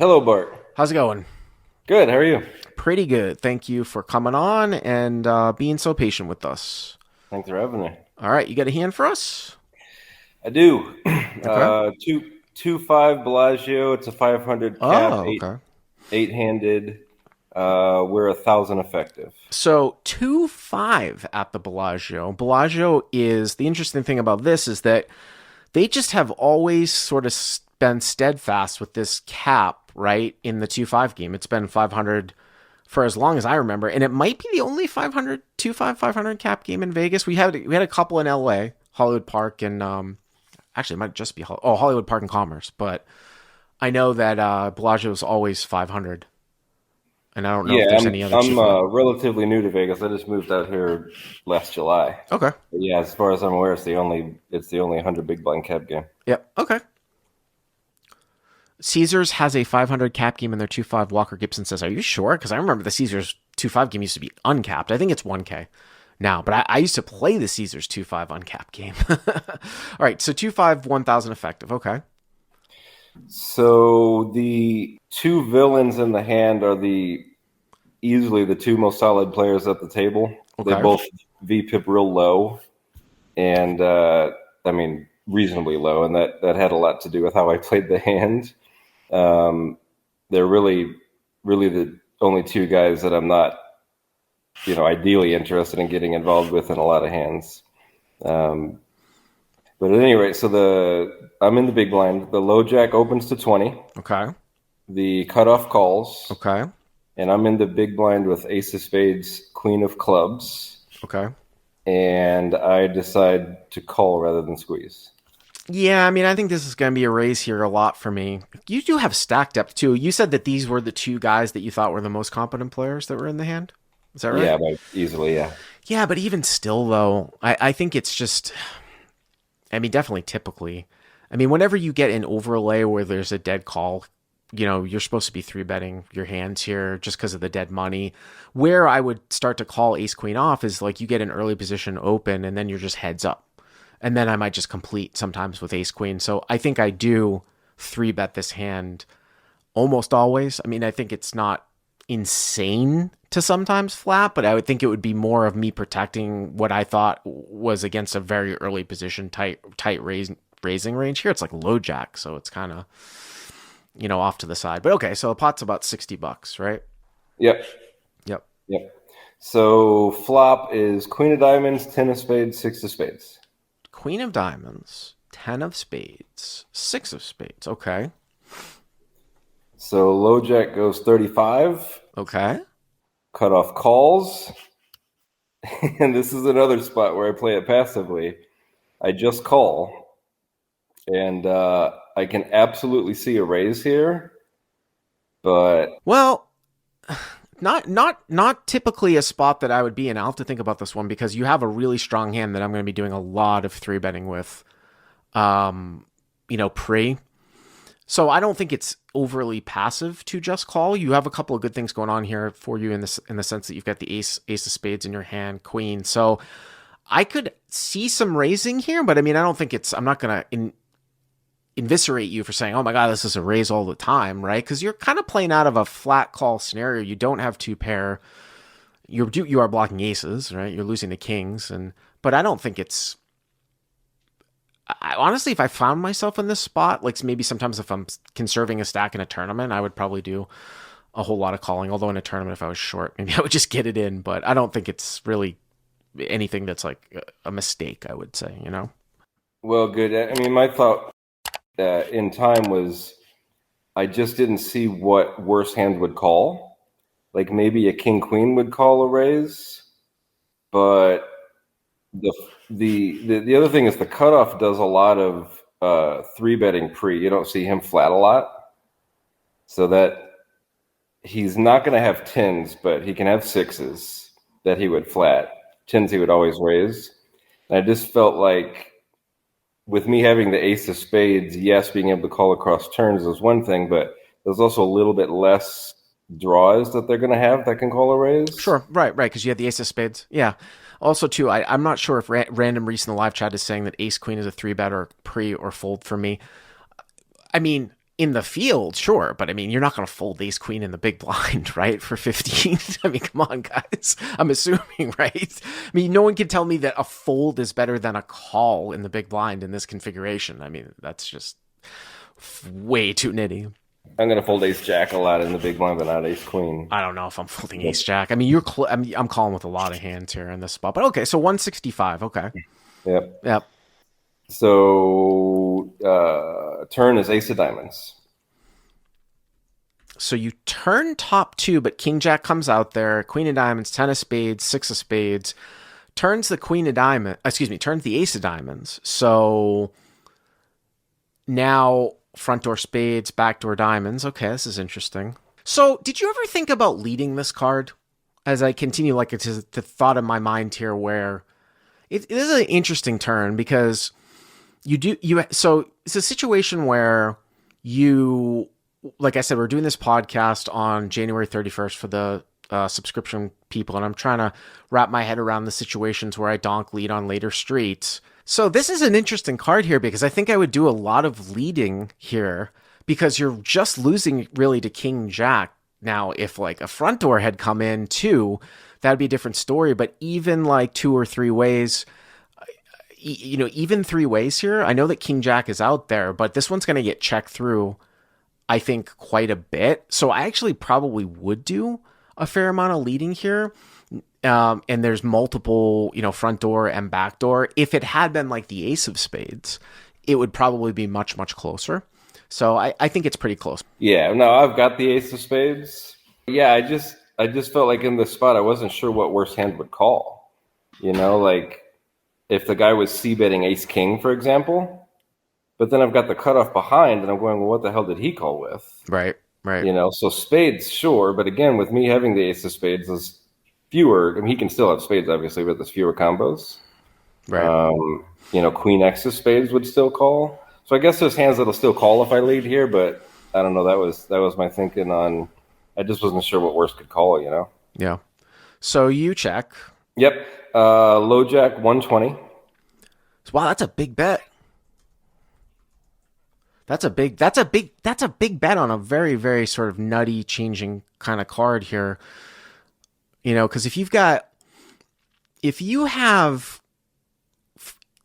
Hello, Bart. How's it going? Good. How are you? Pretty good. Thank you for coming on and being so patient with us. Thanks for having me. All right, you got a hand for us? I do. Okay. Two five Bellagio. It's a 500 cap, Oh, okay. eight handed. We're 1,000 effective. So 2-5 at the Bellagio. Bellagio is the interesting thing about this is that they just have always sort of been steadfast with this cap, right? In the 2-5 game. It's been 500 for as long as I remember, and it might be the only 500 2-5 500 cap game in Vegas. We had a couple in LA, Hollywood Park, and actually it might just be Hollywood Park and Commerce, but I know that Bellagio is always 500, and I don't know if Yeah, there's I'm any other I'm 2-5. relatively new to Vegas. I just moved out here last July. Okay. But yeah, as far as I'm aware, it's the only 100 big blind cap game. Yep. Okay. Caesars has a 500 cap game in their 2-5. Walker Gibson says, "Are you sure?" Because I remember the Caesars 2-5 game used to be uncapped. I think it's 1K now, but I used to play the Caesars 2-5 uncapped game. All right, so 2-5 1,000 effective. Okay. So the two villains in the hand are the easily the two most solid players at the table. They Okay. both VPIP real low, and I mean reasonably low, and that had a lot to do with how I played the hand. Um, they're really the only two guys that I'm not, ideally interested in getting involved with in a lot of hands. Um, but at any rate, I'm in the big blind. The low jack opens to 20. Okay. The cutoff calls, Okay. and I'm in the big blind with ace of spades, queen of clubs, Okay. and I decide to call rather than squeeze. Yeah, I mean, I think this is going to be a raise here a lot for me. You do have stack depth too. You said that these were the two guys that you thought were the most competent players that were in the hand. Is that right? Yeah, but easily, yeah. Yeah, but even still, though, I think it's just, I mean, definitely typically. I mean, whenever you get an overlay where there's a dead call, you're supposed to be three betting your hands here just because of the dead money. Where I would start to call ace queen off is like you get an early position open and then you're just heads up. And then I might just complete sometimes with ace queen. So I think I do three bet this hand almost always. I mean, I think it's not insane to sometimes flat, but I would think it would be more of me protecting what I thought was against a very early position, tight raising range. Here it's like low jack, so it's kind of off to the side. But okay, so the pot's about $60, right? Yep, Yep. yep. So flop is queen of diamonds, ten of spades, six of spades. Queen of diamonds, 10 of spades, 6 of spades. Okay. So low jack goes 35, Okay. cutoff calls, and this is another spot where I play it passively. I just call, and I can absolutely see a raise here, but Well, not typically a spot that I would be in. I'll have to think about this one because you have a really strong hand that I'm going to be doing a lot of three betting with. Pre. So I don't think it's overly passive to just call. You have a couple of good things going on here for you in the sense that you've got the ace of spades in your hand, queen. So I could see some raising here, but I mean I don't think I'm not gonna inviscerate you for saying, oh my God, this is a raise all the time, right? Because you're kind of playing out of a flat call scenario. You don't have two pair. You are blocking aces, right? You're losing the kings, but I don't think it's. Honestly, if I found myself in this spot, like maybe sometimes if I'm conserving a stack in a tournament, I would probably do a whole lot of calling. Although in a tournament, if I was short, maybe I would just get it in. But I don't think it's really anything that's like a mistake, I would say. well, good. I mean, my thought in time was I just didn't see what worse hand would call. Like maybe a king queen would call a raise, but the the other thing is the cutoff does a lot of three betting pre. You don't see him flat a lot, so that he's not going to have tens, but he can have sixes that he would flat. Tens he would always raise. And I just felt like with me having the ace of spades, yes, being able to call across turns is one thing, but there's also a little bit less draws that they're going to have that can call a raise. Sure, right, because you have the ace of spades. Yeah. Also, too, I'm not sure if Random Reese in the live chat is saying that ace queen is a three bet or pre or fold for me. I mean, in the field, sure, but I mean, you're not going to fold ace queen in the big blind, right? For 15. I mean, come on, guys. I'm assuming, right? I mean, no one can tell me that a fold is better than a call in the big blind in this configuration. I mean, that's just way too nitty. I'm gonna fold ace jack a lot in the big blind, but not ace queen. I don't know if I'm folding Yep. ace jack. I mean, I'm calling with a lot of hands here in this spot, but okay. So 165. Okay. Yep. Yep. So turn is ace of diamonds. So you turn top two, but king jack comes out there. Queen of diamonds, 10 of spades, 6 of spades. Turns the queen of diamonds. Excuse me. Turns the ace of diamonds. So now front door spades, back door diamonds. Okay, this is interesting. So did you ever think about leading this card? As I continue, like it's the thought in my mind here, where it is an interesting turn because so it's a situation where you, like I said, we're doing this podcast on January 31st for the subscription people, and I'm trying to wrap my head around the situations where I donk lead on later streets. So this is an interesting card here because I think I would do a lot of leading here because you're just losing really to king jack. Now, if like a front door had come in too, that'd be a different story. But even like 2 or 3 ways, even 3 ways here, I know that king jack is out there, but this one's going to get checked through, I think, quite a bit. So I actually probably would do a fair amount of leading here. And there's multiple, front door and back door. If it had been like the ace of spades, it would probably be much, much closer. So I think it's pretty close. Yeah, no, I've got the ace of spades. Yeah, I just felt like in this spot I wasn't sure what worse hand would call. Like if the guy was c-betting ace king, for example, but then I've got the cutoff behind and I'm going, well, what the hell did he call with? Right. So spades, sure, but again, with me having the ace of spades, there's fewer. I mean, he can still have spades, obviously, but there's fewer combos. Right. Queen X of spades would still call. So I guess there's hands that'll still call if I lead here, but I don't know. That was my thinking on. I just wasn't sure what worse could call. Yeah. So you check. Yep. Low jack 120. Wow, that's a big bet. That's a big bet on a very, very sort of nutty changing kind of card here. Because if you have,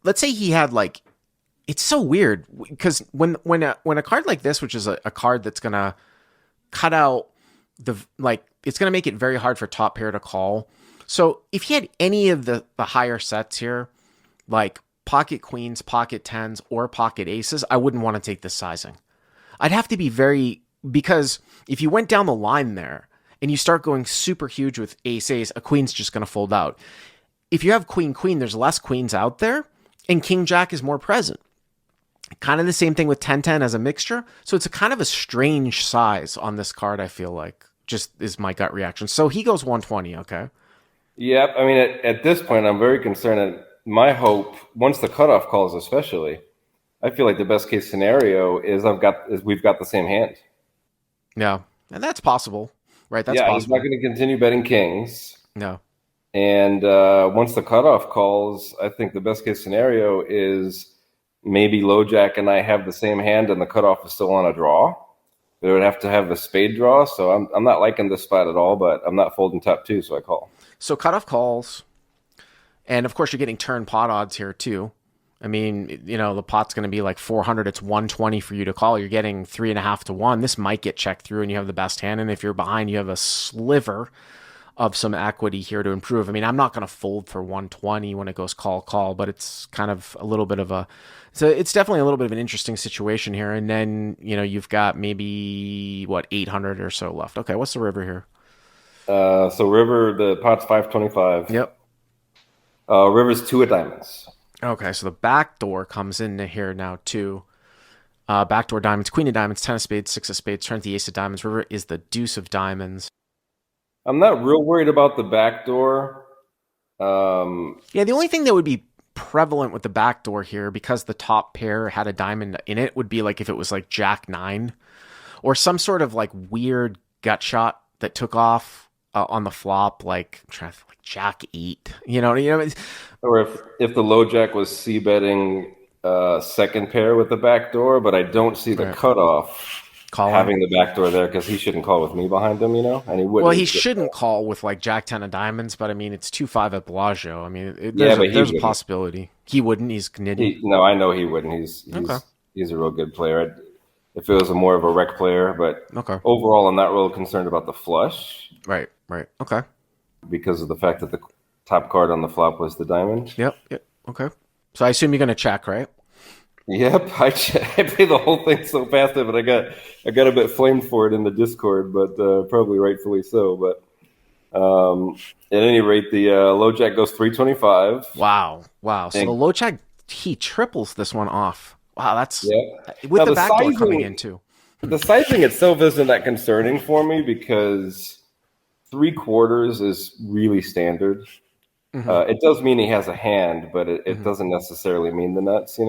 let's say he had like, it's so weird because when a card like this, which is a card that's gonna cut out it's gonna make it very hard for top pair to call. So if he had any of the higher sets here, like pocket queens, pocket tens, or pocket aces, I wouldn't want to take this sizing. I'd have to be because if you went down the line there and you start going super huge with ace, a queen's just going to fold out. If you have queen, there's less queens out there, and king, jack is more present. Kind of the same thing with 10-10 as a mixture. So it's a kind of a strange size on this card, I feel like, just is my gut reaction. So he goes 120, okay? Yep. I mean, at this point, I'm very concerned. And my hope, once the cutoff calls, especially, I feel like the best case scenario is we've got the same hand. Yeah, and that's possible, right? That's yeah, possible. He's not going to continue betting kings. No. And once the cutoff calls, I think the best case scenario is maybe low jack and I have the same hand and the cutoff is still on a draw. They would have to have a spade draw. So I'm not liking this spot at all, but I'm not folding top 2, so I call. So cutoff calls. And of course, you're getting turn pot odds here too. I mean, the pot's going to be like 400. It's 120 for you to call. You're getting 3.5 to 1. This might get checked through and you have the best hand. And if you're behind, you have a sliver of some equity here to improve. I mean, I'm not going to fold for 120 when it goes call, but it's kind of a little bit of it's definitely a little bit of an interesting situation here. And then, you've got maybe 800 or so left. Okay. What's the river here? So river, the pot's 525. Yep. River's 2 of diamonds. Okay. So the back door comes in here now too. Backdoor diamonds, queen of diamonds, 10 of spades, 6 of spades, turn the ace of diamonds. River is the deuce of diamonds. I'm not real worried about the back door. Yeah, the only thing that would be prevalent with the back door here, because the top pair had a diamond in it, would be like if it was like Jack 9 or some sort of like weird gut shot that took off on the flop, like I'm trying to think, like Jack 8. Or if the low jack was c betting second pair with the back door, but I don't see the Right. cutoff calling. having the back door there because he shouldn't call with me behind him, and he Well, wouldn't. he He's just, shouldn't call with like Jack 10 of diamonds, but I mean, it's 2-5 at Bellagio. I mean, yeah, but he there's a wouldn't. possibility. He wouldn't. He's nitty. No, I know he wouldn't. Okay. He's a real good player. If it was a more of a rec player, but Okay. overall, I'm not real concerned about the flush Right. Right. Okay. because of the fact that the top card on the flop was the diamond. Yep. Yep. Okay. So I assume you're going to check, right? Yep, I played the whole thing so fast, but I got a bit flamed for it in the Discord, but probably rightfully so. But at any rate, the low jack goes 325. Wow. Wow. So the And low jack, he triples this one off. Wow. That's yeah, with now the backdoor coming in too. the sizing itself isn't that concerning for me because 3/4 is really standard. Mm-hmm. It does mean he has a hand, but it Mm-hmm. doesn't necessarily mean the nuts.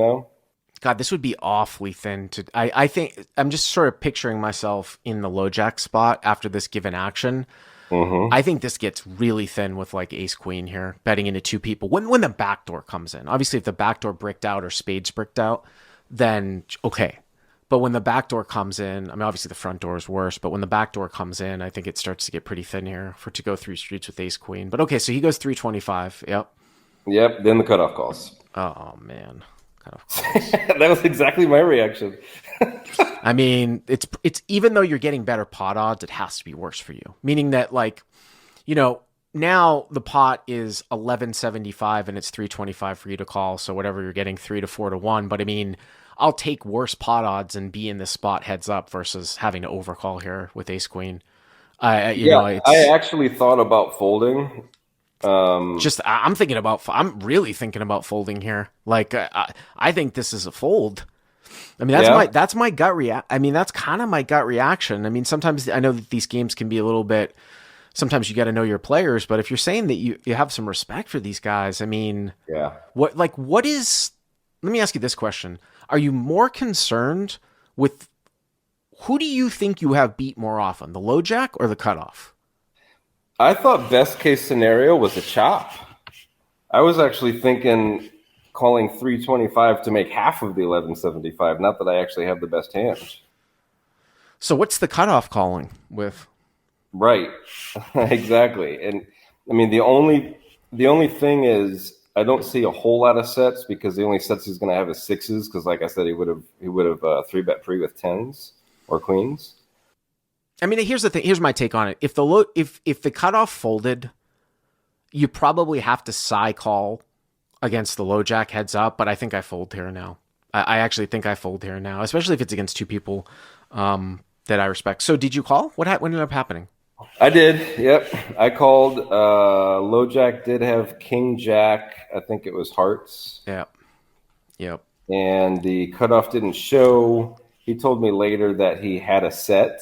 God, this would be awfully thin to. I think I'm just sort of picturing myself in the low jack spot after this given action. Hmm. I think this gets really thin with like ace queen here, betting into two people. When the backdoor comes in, obviously if the backdoor bricked out or spades bricked out, then okay. But when the backdoor comes in, I mean obviously the front door is worse, but when the backdoor comes in, I think it starts to get pretty thin here for to go through streets with ace queen. But okay, so he goes 325. Yep. Yep. Then the cutoff calls. Oh man. Kind of calls. That was exactly my reaction. I mean, it's even though you're getting better pot odds, it has to be worse for you. Meaning that like, now the pot is 1175 and it's 325 for you to call. So whatever you're getting 3 to 4 to 1. But I mean, I'll take worse pot odds and be in this spot heads up versus having to overcall here with ace queen. Yeah, I It's actually thought about folding. just I'm really thinking about folding here. Like I think this is a fold. I mean, Yeah, that's my gut react. I mean, that's kind of my gut reaction. I mean, sometimes I know that these games can be a little bit. Sometimes you got to know your players, but if you're saying that you have some respect for these guys, I mean, yeah. what is? Let me ask you this question: Are you more concerned with who do you think you have beat more often, the low jack or the cutoff? I thought best case scenario was a chop. I was actually thinking calling 325 to make half of the 1175. Not that I actually have the best hand. So what's the cutoff calling with? Right, exactly. And I mean the only thing is I don't see a whole lot of sets because the only sets he's going to have is sixes because like I said he would have three bet pre with tens or queens. I mean, here's the thing. Here's my take on it. If the cutoff folded, you probably have to call against the low jack heads up, but I think I fold here now. I actually think I fold here now, especially if it's against two people that I respect. So did you call? What ended up happening? I did. Yep. I called. Low jack did have king jack. I think it was hearts. Yeah. Yep. And the cutoff didn't show. He told me later that he had a set.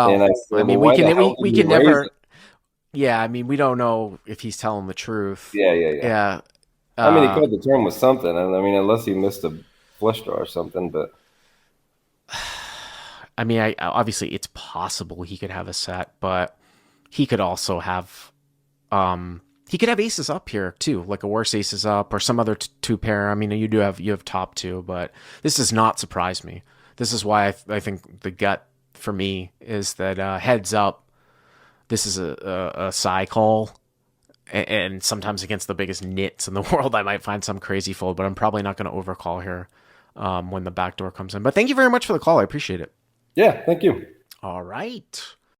And Well, I I said, well, mean, why the hell we did you can raise never. it? Yeah, I mean, we don't know if he's telling the truth. Yeah, yeah, yeah. Yeah. I mean, he Uh, called the turn with something. And I mean, unless he missed a flush draw or something. But I mean, I obviously it's possible he could have a set, but he could also have he could have aces up here too, like a worse aces up or some other two pair. I mean, you have top two, but this does not surprise me. This is why I think the gut for me is that heads up. This is a psi call, and sometimes against the biggest nits in the world, I might find some crazy fold, but I'm probably not going to overcall here when the backdoor comes in. But thank you very much for the call. I appreciate it. yeah, thank you. All right.